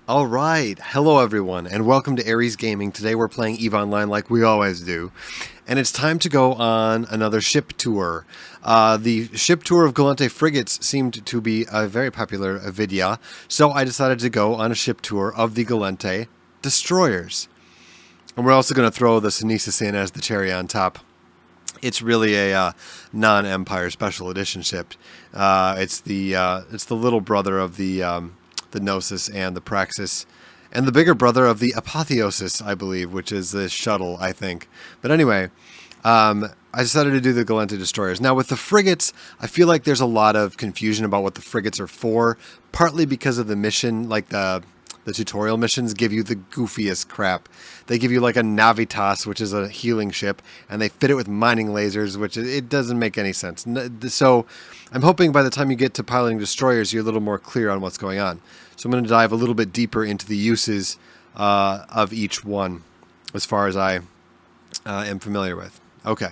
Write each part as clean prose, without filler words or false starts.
All right, hello everyone, and welcome to Aries Gaming. Today we're playing EVE Online like we always do, and it's time to go on another ship tour. The ship tour of Gallente frigates seemed to be a very popular video, so I decided to go on a ship tour of the Gallente destroyers. And we're also going to throw the Sunesis in as the cherry on top. It's really a non-Empire special edition ship. It's the little brother of the Gnosis and the Praxis, and the bigger brother of the Apotheosis, I believe, which is the shuttle, I think. But anyway, I decided to do the Gallente destroyers. Now, with the frigates, I feel like there's a lot of confusion about what the frigates are for, partly because of the mission, like the tutorial missions give you the goofiest crap. They give you like a Navitas, which is a healing ship, and they fit it with mining lasers, which it doesn't make any sense. So I'm hoping by the time you get to piloting destroyers, you're a little more clear on what's going on. So I'm going to dive a little bit deeper into the uses of each one as far as I am familiar with. Okay.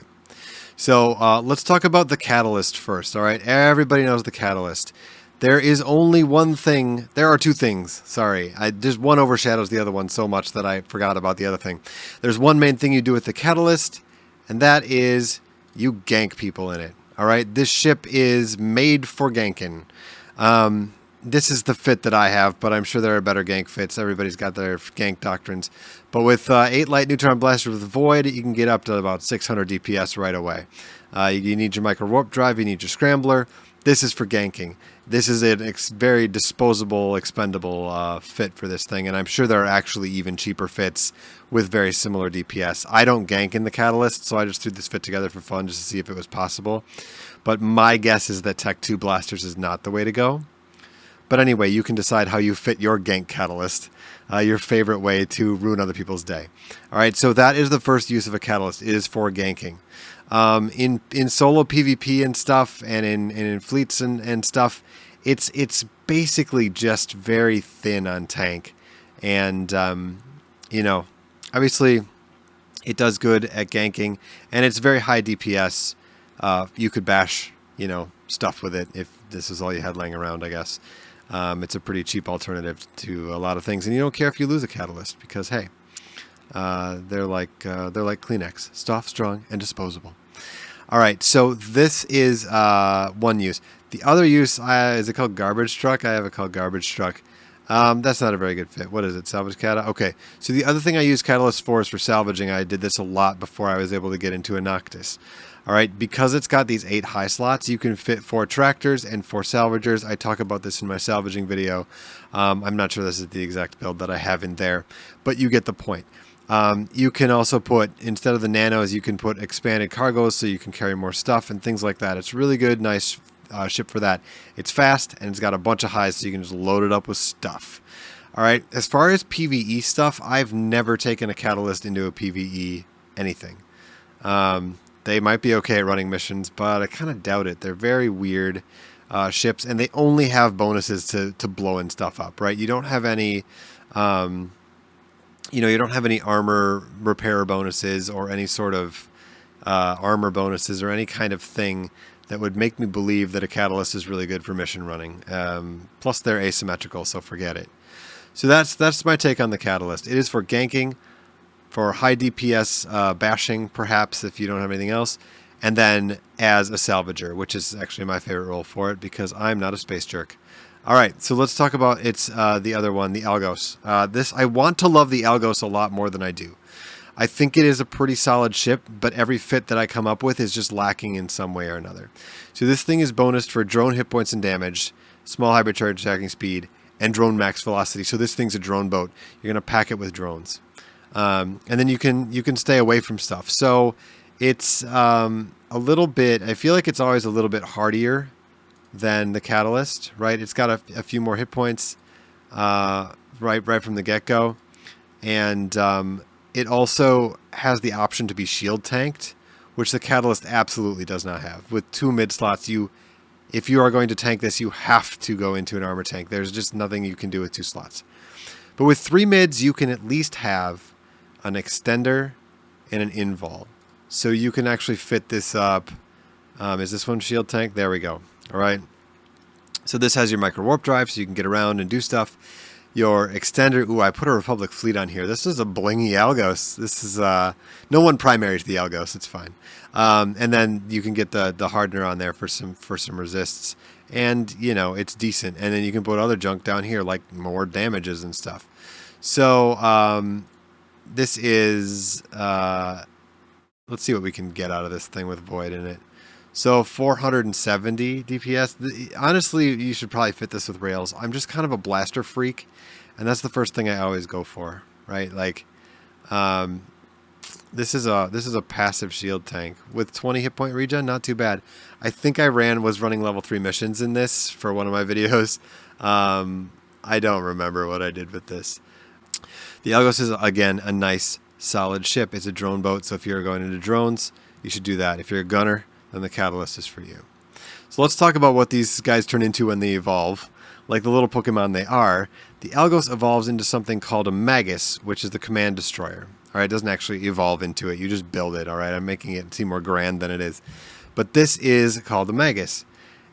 So let's talk about the catalyst first. All right. Everybody knows the catalyst. There is only one thing. There are two things. Sorry. Just one overshadows the other one so much that I forgot about the other thing. There's one main thing you do with the catalyst, and that is you gank people in it. All right. This ship is made for ganking. This is the fit that I have, but I'm sure there are better gank fits. Everybody's got their gank doctrines. But with 8 light neutron blasters with Void, you can get up to about 600 DPS right away. You need your micro warp drive. You need your scrambler. This is for ganking. This is a very disposable, expendable fit for this thing, and I'm sure there are actually even cheaper fits with very similar DPS. I don't gank in the Catalyst, so I just threw this fit together for fun just to see if it was possible. But my guess is that Tech 2 blasters is not the way to go. But anyway, you can decide how you fit your gank Catalyst, your favorite way to ruin other people's day. All right, so that is the first use of a Catalyst. It is for ganking. In solo PvP and stuff, and in fleets and stuff, it's basically just very thin on tank, and obviously it does good at ganking, and it's very high DPS. You could bash stuff with it if this is all you had laying around, I guess. It's a pretty cheap alternative to a lot of things, and you don't care if you lose a catalyst because hey, they're like Kleenex, soft, strong, and disposable. All right, so this is one use. The other use, is it called Garbage Truck? I have it called Garbage Truck. That's not a very good fit. What is it, Salvage Cata? Okay, so the other thing I use Catalyst for is for salvaging. I did this a lot before I was able to get into a Noctis. All right, because it's got these 8 high slots, you can fit 4 tractors and 4 salvagers. I talk about this in my salvaging video. I'm not sure this is the exact build that I have in there, but you get the point. You can also put, instead of the nanos, you can put expanded cargoes so you can carry more stuff and things like that. It's really good, nice ship for that. It's fast, and it's got a bunch of highs so you can just load it up with stuff. All right, as far as PvE stuff, I've never taken a Catalyst into a PvE anything. They might be okay at running missions, but I kind of doubt it. They're very weird ships, and they only have bonuses to blowing stuff up, right? You don't have any... you don't have any armor repair bonuses or any sort of armor bonuses or any kind of thing that would make me believe that a catalyst is really good for mission running. Plus, they're asymmetrical, so forget it. So that's my take on the catalyst. It is for ganking, for high DPS bashing, perhaps, if you don't have anything else, and then as a salvager, which is actually my favorite role for it because I'm not a space jerk. All right, so let's talk about the other one, the Algos. I want to love the Algos a lot more than I do. I think it is a pretty solid ship, but every fit that I come up with is just lacking in some way or another. So this thing is bonused for drone hit points and damage, small hybrid charge attacking speed, and drone max velocity. So this thing's a drone boat. You're going to pack it with drones. And then you can stay away from stuff. So it's a little bit, I feel like it's always a little bit hardier than the Catalyst, right? It's got a few more hit points right from the get-go. And it also has the option to be shield tanked, which the Catalyst absolutely does not have. With 2 mid slots, if you are going to tank this, you have to go into an armor tank. There's just nothing you can do with 2 slots. But with 3 mids, you can at least have an extender and an invol. So you can actually fit this up. Is this one shield tank? There we go. All right. So this has your micro warp drive, so you can get around and do stuff. your extender. Ooh, I put a Republic fleet on here. This is a blingy Algos. This is no one primary to the Algos. It's fine. And then you can get the hardener on there for some resists, and you know it's decent. And then you can put other junk down here like more damages and stuff. So this is let's see what we can get out of this thing with Void in it. So 470 DPS. Honestly, you should probably fit this with rails. I'm just kind of a blaster freak, and that's the first thing I always go for, right? Like, this is a passive shield tank with 20 hit point regen. Not too bad. I think I was running level 3 missions in this for one of my videos. I don't remember what I did with this. The Algos is again a nice solid ship. It's a drone boat, so if you're going into drones, you should do that. If you're a gunner, then the Catalyst is for you. So let's talk about what these guys turn into when they evolve. Like the little Pokemon they are, the Algos evolves into something called a Magnus, which is the command destroyer. All right, it doesn't actually evolve into it. You just build it, all right? I'm making it seem more grand than it is. But this is called the Magnus.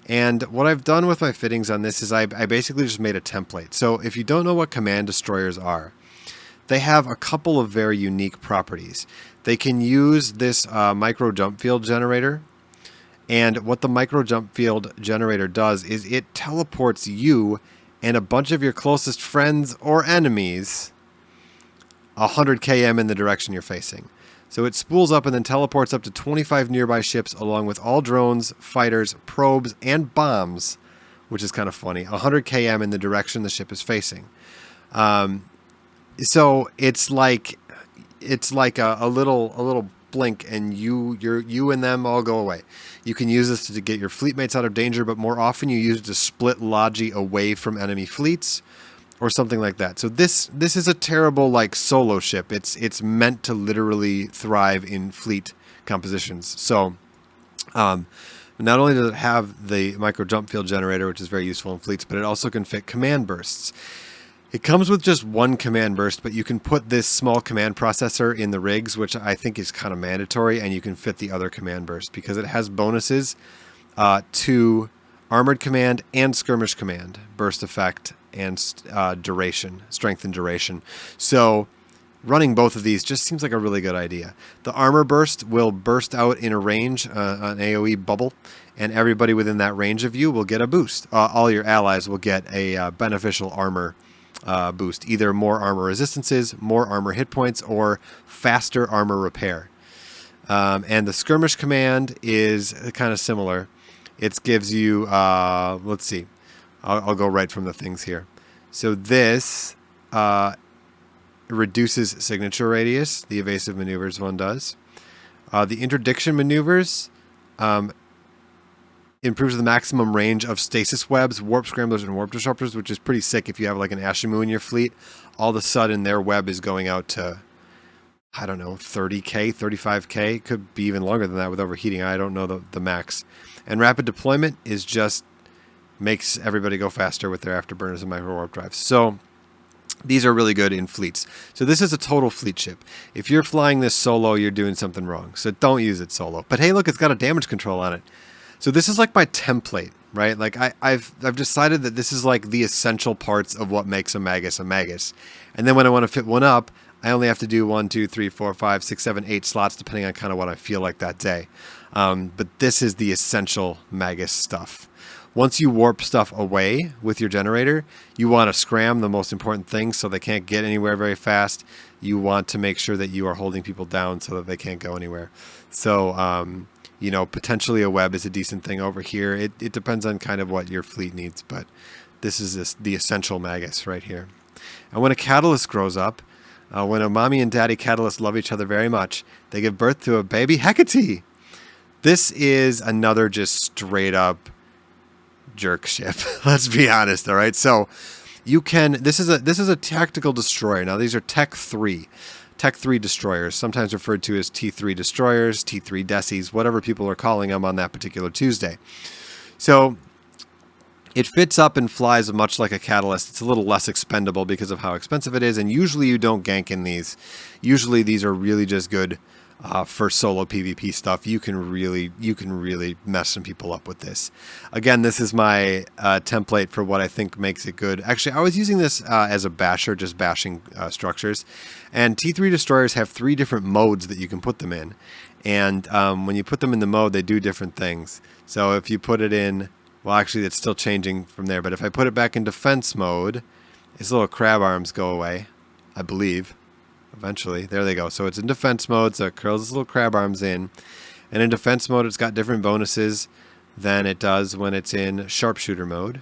And what I've done with my fittings on this is I basically just made a template. So if you don't know what command destroyers are, they have a couple of very unique properties. They can use this micro jump field generator. And what the micro jump field generator does is it teleports you and a bunch of your closest friends or enemies 100 km in the direction you're facing. So it spools up and then teleports up to 25 nearby ships along with all drones, fighters, probes, and bombs, which is kind of funny, 100 km in the direction the ship is facing. So it's like a little blink, and you and them all go away. You can use this to get your fleet mates out of danger, but more often you use it to split Logi away from enemy fleets or something like that. So this is a terrible like solo ship. It's meant to literally thrive in fleet compositions. So not only does it have the micro jump field generator, which is very useful in fleets, but it also can fit command bursts. It comes with just one command burst, but you can put this small command processor in the rigs, which I think is kind of mandatory, and you can fit the other command burst because it has bonuses to armored command and skirmish command, burst effect, and duration, strength and duration. So running both of these just seems like a really good idea. The armor burst will burst out in a range, an AoE bubble, and everybody within that range of you will get a boost. All your allies will get a beneficial armor boost, either more armor resistances, more armor hit points, or faster armor repair. And the skirmish command is kind of similar. It gives you, let's see, I'll go right from the things here. So this reduces signature radius, the evasive maneuvers one does. The interdiction maneuvers improves the maximum range of stasis webs, warp scramblers, and warp disruptors, which is pretty sick. If you have like an Ashimu in your fleet, all of a sudden their web is going out to, I don't know, 30k, 35k. Could be even longer than that with overheating. I don't know the max. And rapid deployment is just makes everybody go faster with their afterburners and micro warp drives. So these are really good in fleets. So this is a total fleet ship. If you're flying this solo, you're doing something wrong. So don't use it solo. But hey, look, it's got a damage control on it. So this is like my template, right? Like I've decided that this is like the essential parts of what makes a Magus a Magus. And then when I want to fit one up, I only have to do 1, 2, 3, 4, 5, 6, 7, 8 slots, depending on kind of what I feel like that day. But this is the essential Magus stuff. Once you warp stuff away with your generator, you want to scram the most important things so they can't get anywhere very fast. You want to make sure that you are holding people down so that they can't go anywhere. So, you know, potentially a web is a decent thing over here. It depends on kind of what your fleet needs, but this is the essential Magus right here. And when a catalyst grows up, when a mommy and daddy catalyst love each other very much, they give birth to a baby Hecate. This is another just straight up jerk ship. Let's be honest. All right. So you can, this is a tactical destroyer. Now these are Tech 3 destroyers, sometimes referred to as T3 destroyers, T3 desis, whatever people are calling them on that particular Tuesday. So it fits up and flies much like a catalyst. It's a little less expendable because of how expensive it is, and usually you don't gank in these. Usually these are really just good for solo PvP stuff, you can really mess some people up with this. Again, this is my template for what I think makes it good. Actually, I was using this as a basher, just bashing structures. And T3 destroyers have 3 different modes that you can put them in. And when you put them in the mode, they do different things. So if you put it in, well, actually, it's still changing from there. But if I put it back in defense mode, its little crab arms go away, I believe. Eventually, there they go. So it's in defense mode, so it curls its little crab arms in. And in defense mode, it's got different bonuses than it does when it's in sharpshooter mode.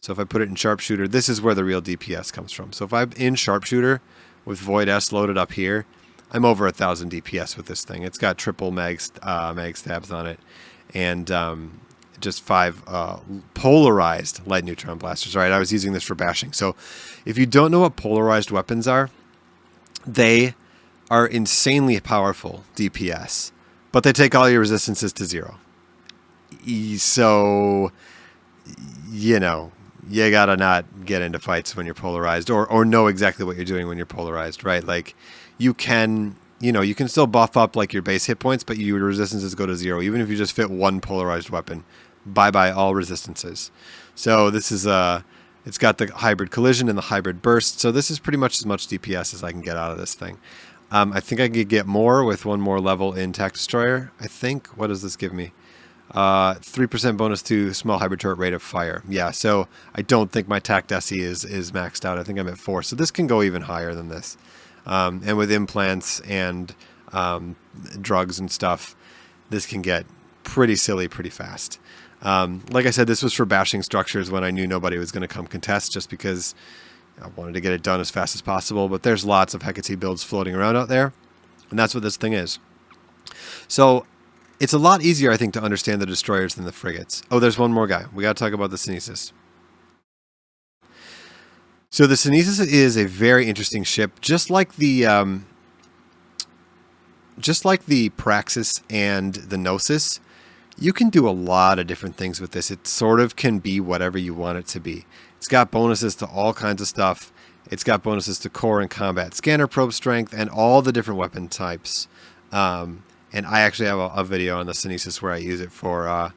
So if I put it in sharpshooter, this is where the real DPS comes from. So if I'm in sharpshooter with Void S loaded up here, I'm over 1,000 DPS with this thing. It's got triple mag stabs on it, and just 5 polarized light neutron blasters. All right, I was using this for bashing. So if you don't know what polarized weapons are, they are insanely powerful DPS, but they take all your resistances to 0. So, you know, you gotta not get into fights when you're polarized, or know exactly what you're doing when you're polarized, right? Like, you can, you can still buff up like your base hit points, but your resistances go to 0, even if you just fit 1 polarized weapon. Bye-bye all resistances. So this is it's got the hybrid collision and the hybrid burst, so this is pretty much as much DPS as I can get out of this thing. I think I could get more with 1 more level in Tac Destroyer. I think, what does this give me? 3% bonus to small hybrid turret rate of fire. Yeah, so I don't think my Tac Desi is maxed out. I think I'm at 4, so this can go even higher than this. And with implants and drugs and stuff, this can get pretty silly pretty fast. Like I said, this was for bashing structures when I knew nobody was going to come contest, just because I wanted to get it done as fast as possible. But there's lots of Hecate builds floating around out there, and that's what this thing is. So it's a lot easier, I think, to understand the destroyers than the frigates. Oh, there's one more guy. We got to talk about the Synesis. So the Synesis is a very interesting ship, just like the Praxis and the Gnosis. You can do a lot of different things with this. It sort of can be whatever you want it to be. It's got bonuses to all kinds of stuff. It's got bonuses to core and combat, scanner, probe strength, and all the different weapon types. And I actually have a video on the Synesis where I use it for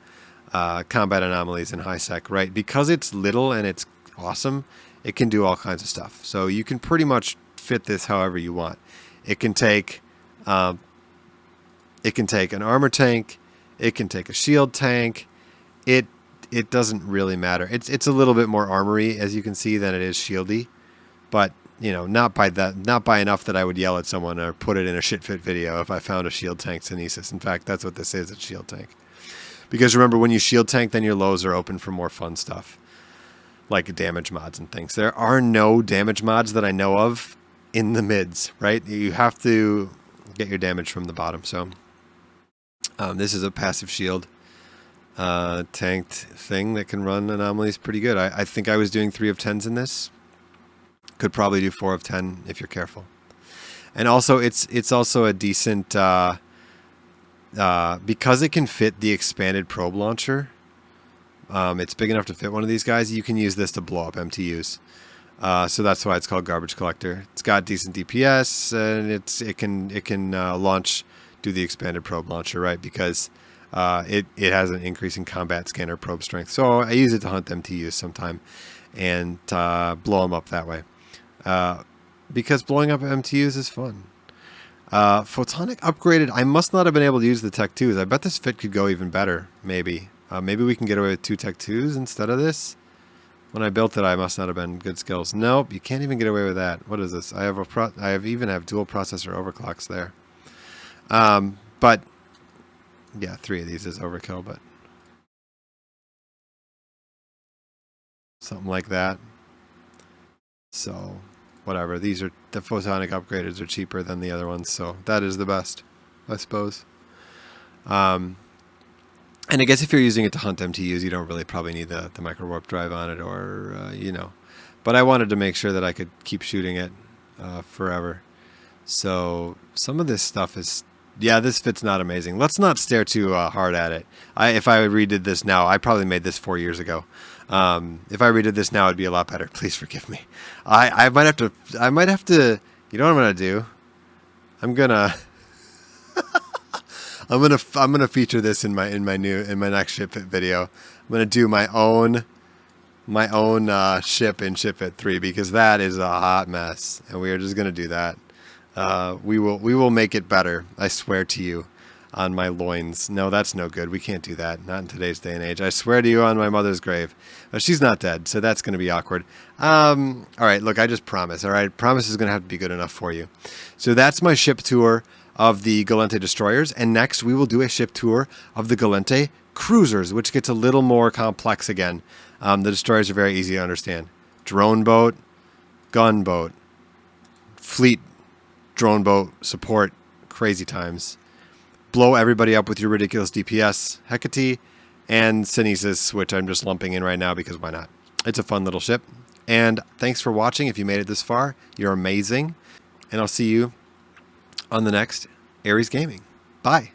combat anomalies in high sec, right? Because it's little and it's awesome, it can do all kinds of stuff. So you can pretty much fit this however you want. It can take an armor tank. It can take a shield tank. It doesn't really matter. It's a little bit more armory, as you can see, than it is shieldy, but not by enough that I would yell at someone or put it in a shit fit video if I found a shield tank Synesis. In fact, that's what this is, a shield tank. Because remember, when you shield tank, then your lows are open for more fun stuff, like damage mods and things. There are no damage mods that I know of in the mids, right? You have to get your damage from the bottom. So this is a passive shield tanked thing that can run anomalies pretty good. I think I was doing 3 of 10s in this. Could probably do 4 of 10 if you're careful. And also, it's also a decent because it can fit the expanded probe launcher. It's big enough to fit one of these guys. You can use this to blow up MTUs. So that's why it's called Garbage Collector. It's got decent DPS, and it can launch, do the expanded probe launcher, right? Because it has an increase in combat scanner probe strength. So I use it to hunt MTUs sometime and blow them up that way. Because blowing up MTUs is fun. Photonic upgraded. I must not have been able to use the Tech 2s. I bet this fit could go even better, maybe. Maybe we can get away with 2 Tech 2s instead of this. When I built it, I must not have been good skills. Nope, you can't even get away with that. What is this? I even have dual processor overclocks there. But yeah, 3 of these is overkill, but something like that. So whatever. These are the photonic upgraded are cheaper than the other ones, so that is the best, I suppose. And I guess if you're using it to hunt MTUs, you don't really probably need the micro warp drive on it, or But I wanted to make sure that I could keep shooting it forever. So some of this stuff is, yeah, this fit's not amazing. Let's not stare too hard at it. If I redid this now, I probably made this 4 years ago. If I redid this now, it'd be a lot better. Please forgive me. I might have to. You know what I'm gonna do? I'm gonna. I'm gonna feature this in my next ship it video. I'm gonna do my own ship in Ship It 3 because that is a hot mess, and we are just gonna do that. We will make it better. I swear to you, on my loins. No, that's no good. We can't do that. Not in today's day and age. I swear to you, on my mother's grave. She's not dead, so that's gonna be awkward. All right, look, I just promise. All right, promise is gonna have to be good enough for you. So that's my ship tour of the Gallente destroyers, and next we will do a ship tour of the Gallente cruisers, which gets a little more complex again. The destroyers are very easy to understand. Drone boat, gunboat, fleet, drone boat, support, crazy times. Blow everybody up with your ridiculous DPS, Hecate, and Synesis, which I'm just lumping in right now because why not? It's a fun little ship. And thanks for watching. If you made it this far, you're amazing. And I'll see you on the next Aries Gaming. Bye.